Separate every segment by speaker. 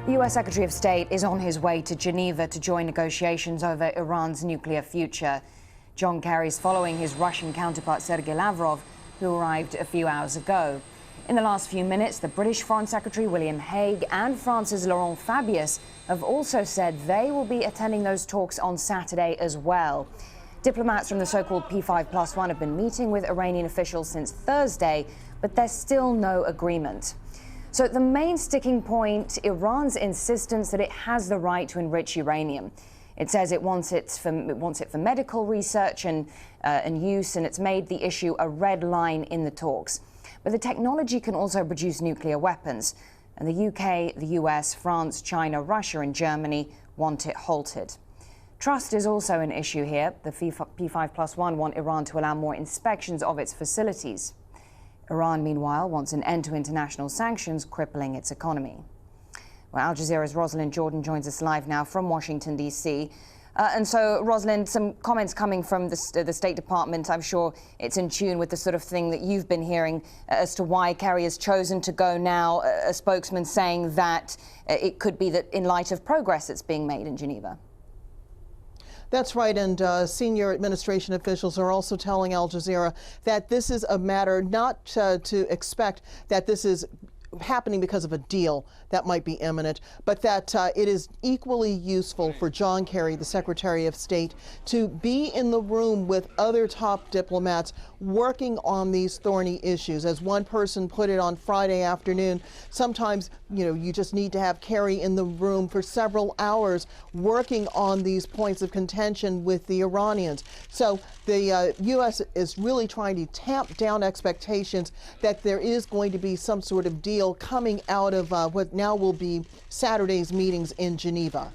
Speaker 1: The U.S. Secretary of State is on his way to Geneva to join negotiations over Iran's nuclear future. John Kerry's following his Russian counterpart Sergey Lavrov, who arrived a few hours ago. In the last few minutes, the British Foreign Secretary William Hague and France's Laurent Fabius have also said they will be attending those talks on Saturday as well. Diplomats from the so-called P5+1 have been meeting with Iranian officials since Thursday, but there's still no agreement. So the main sticking point, Iran's insistence that it has the right to enrich uranium. It says it wants it for medical research and use, and it's made the issue a red line in the talks. But the technology can also produce nuclear weapons, and the UK, the US, France, China, Russia and Germany want it halted. Trust is also an issue here. The P5+1 want Iran to allow more inspections of its facilities. Iran, meanwhile, wants an end to international sanctions crippling its economy. Well, Al Jazeera's Rosiland Jordan joins us live now from Washington, D.C. And so, Rosiland, some comments coming from the State Department. I'm sure it's in tune with the sort of thing that you've been hearing as to why Kerry has chosen to go now. A spokesman saying that it could be that in light of progress that's being made in Geneva.
Speaker 2: That's right, and senior administration officials are also telling Al Jazeera that this is a matter not to expect that this is happening because of a deal that might be imminent, but that it is equally useful for John Kerry, the Secretary of State, to be in the room with other top diplomats working on these thorny issues. As one person put it on Friday afternoon, sometimes, you just need to have Kerry in the room for several hours working on these points of contention with the Iranians. So the U.S. is really trying to tamp down expectations that there is going to be some sort of deal coming out of what now will be Saturday's meetings in Geneva.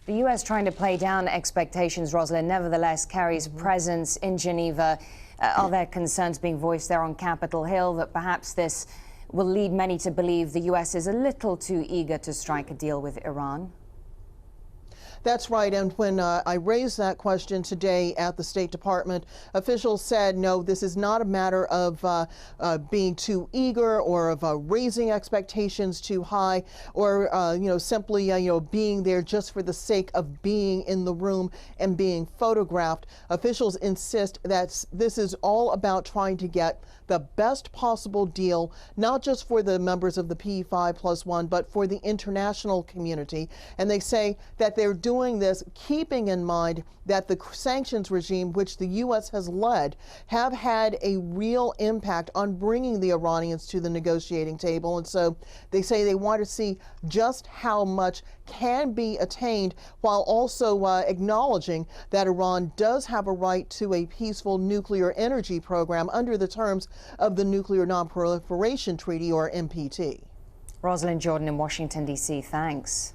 Speaker 1: The U.S. trying to play down expectations, Rosalind. Nevertheless, Kerry's presence in Geneva, are there concerns being voiced there on Capitol Hill that perhaps this will lead many to believe the U.S. is a little too eager to strike a deal with Iran?
Speaker 2: That's right, and when I raised that question today at the State Department, officials said, no, this is not a matter of being too eager or of raising expectations too high or, simply, being there just for the sake of being in the room and being photographed. Officials insist that this is all about trying to get the best possible deal, not just for the members of the P5+1, but for the international community. And they say that they're doing this keeping in mind that the sanctions regime, which the U.S. has led, have had a real impact on bringing the Iranians to the negotiating table. And so they say they want to see just how much can be attained while also acknowledging that Iran does have a right to a peaceful nuclear energy program under the terms of the Nuclear Non-Proliferation Treaty, or NPT.
Speaker 1: Rosiland Jordan in Washington, D.C. Thanks.